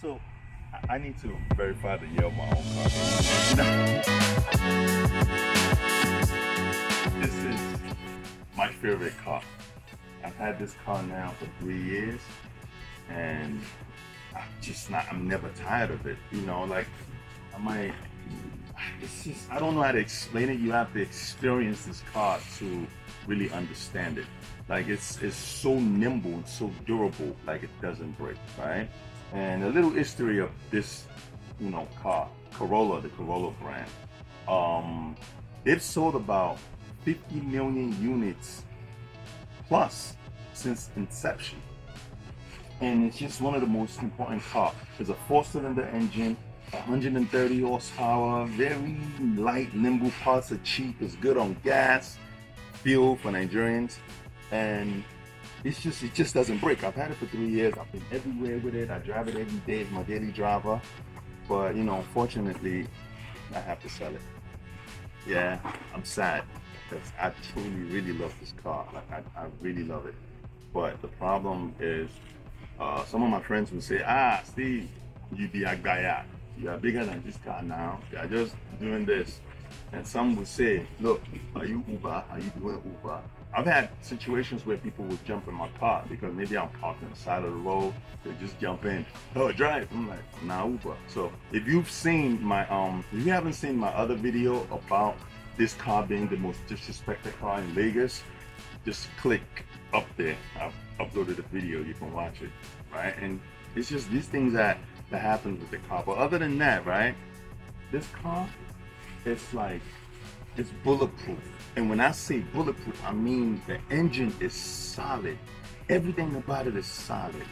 So I need to verify the year of my own car. This is my favorite car. I've had this car now for 3 years, and I'm never tired of it. Like I might, I don't know how to explain it. You have to experience this car to really understand it. Like it's so nimble and so durable, like it doesn't break, right? And a little history of this, car, Corolla, the Corolla brand. They've sold about 50 million units plus since inception. And it's just one of the most important cars. It's a four-cylinder engine, 130 horsepower, very light, nimble, parts are cheap, it's good on gas, fuel for Nigerians, and it just doesn't break. I've had it for 3 years. I've been everywhere with it. I drive it every day. It's my daily driver. But unfortunately, I have to sell it. Yeah, I'm sad because I truly really love this car. Like I really love it. But the problem is, some of my friends would say, Steve, you be a guy. You are bigger than this car now. You are just doing this. And some would say, look, are you Uber? Are you doing Uber? I've had situations where people would jump in my car because maybe I'm parked on the side of the road. They just jump in. Oh, drive. I'm like, nah, Uber. So if you've seen my, if you haven't seen my other video about this car being the most disrespected car in Vegas, just click up there. I've uploaded a video. You can watch it, right? And it's just these things that happen with the car. But other than that, right? This car, it's bulletproof. And when I say bulletproof, I mean the engine is solid. Everything about it is solid.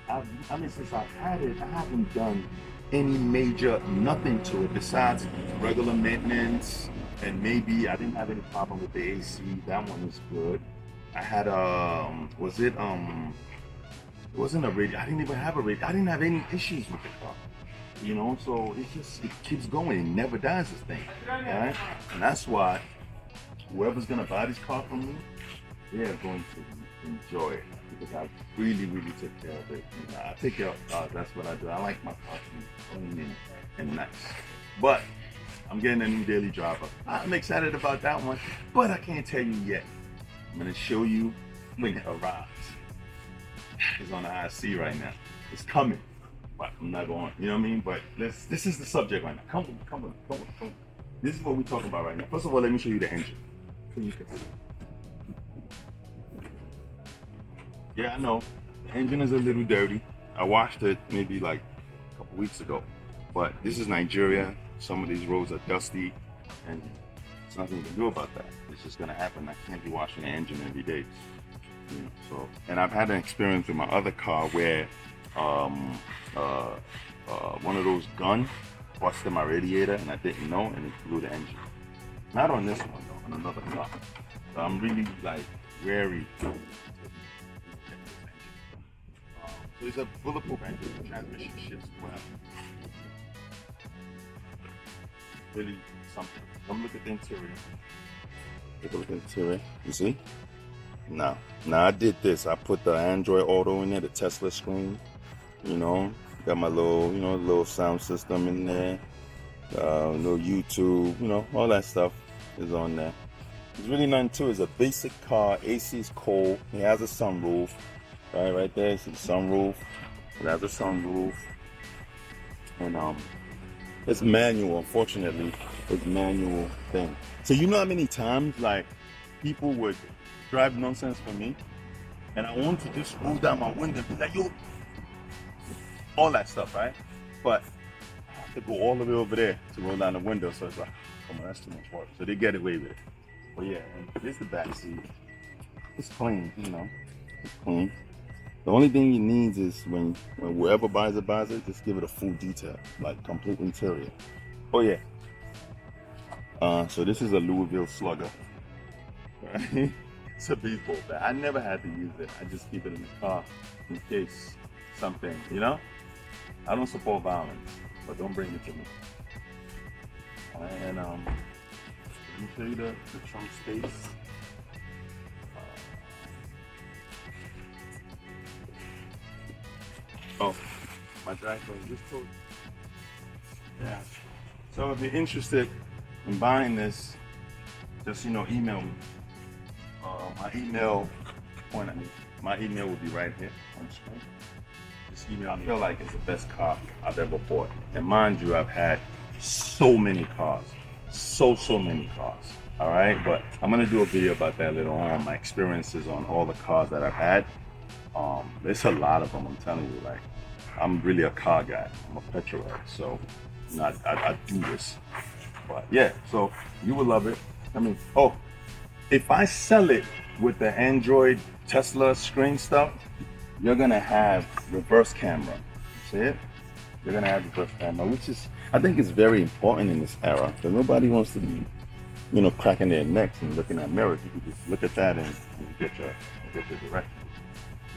Since I've had it, I haven't done any major nothing to it besides regular maintenance. And maybe I didn't have any problem with the AC. That one is good. I had it wasn't a radio. I didn't even have a radio. I didn't have any issues with the car. So it keeps going. It never dies, this thing, right? And that's why whoever's gonna buy this car from me, they're going to enjoy it because I really, really take care of it. And I take care of cars. That's what I do. I like my car to be clean and nice. But I'm getting a new daily driver. I'm excited about that one, but I can't tell you yet. I'm gonna show you when it arrives. It's on the IC right now. It's coming. But I'm not going, you know what I mean? But this is the subject right now. Come on. This is what we're talking about right now. First of all, let me show you the engine. So you can see. Yeah, I know. The engine is a little dirty. I washed it maybe like a couple weeks ago. But this is Nigeria. Some of these roads are dusty and there's nothing you can do about that. It's just gonna happen. I can't be washing the engine every day. And I've had an experience with my other car where one of those guns busted my radiator and I didn't know and it blew the engine. Not on this one though, on another car. So I'm really like wary. So it's a bulletproof engine. The transmission shifts well. Really something. Come look at the interior. Take a look at the interior. You see? Now I did this. I put the Android Auto in there, the Tesla screen. Got my little sound system in there. Little YouTube, all that stuff is on there. It's really nothing to it. It's a basic car. AC is cold. It has a sunroof. Right there. It's a sunroof. It has a sunroof. And it's manual. Unfortunately, it's manual thing. So you know how many times like people would drive nonsense for me, and I want to just roll down my window and be like, yo, all that stuff, right? But I have to go all the way over there to roll down the window. So it's like, come on, that's too much work. So they get away with it. But yeah, and here's the back seat. It's clean, it's clean. The only thing you need is when whoever buys it, just give it a full detail, like complete interior. Oh yeah. So this is a Louisville Slugger. Right? It's a baseball bat. I never had to use it. I just keep it in the car in case something, I don't support violence, but don't bring it to me. And let me show you the trunk space. my dry cleaner. Just told you. Yeah. So if you're interested in buying this, just email me. My email will be right here on the screen. Just email me. I feel like it's the best car I've ever bought. And mind you, I've had so many cars, so many cars. All right, but I'm gonna do a video about that later on. My experiences on all the cars that I've had. There's a lot of them. I'm telling you, like, I'm really a car guy. I'm a petrol head, so I do this. But yeah, so you will love it. I mean, if I sell it with the Android Tesla screen stuff, you're gonna have reverse camera. See it? You're gonna have reverse camera, which is, I think, is very important in this era, because nobody wants to be, cracking their necks and looking at mirrors. You can just look at that and you get your direction.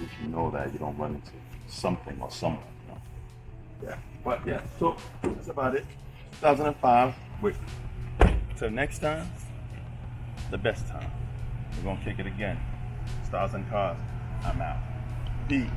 If you know that you don't run into something or someone. Yeah. But yeah, so that's about it. 2005. Wait. Till next time, the best time. We're gonna kick it again. Stars and cars. I'm out. Peace.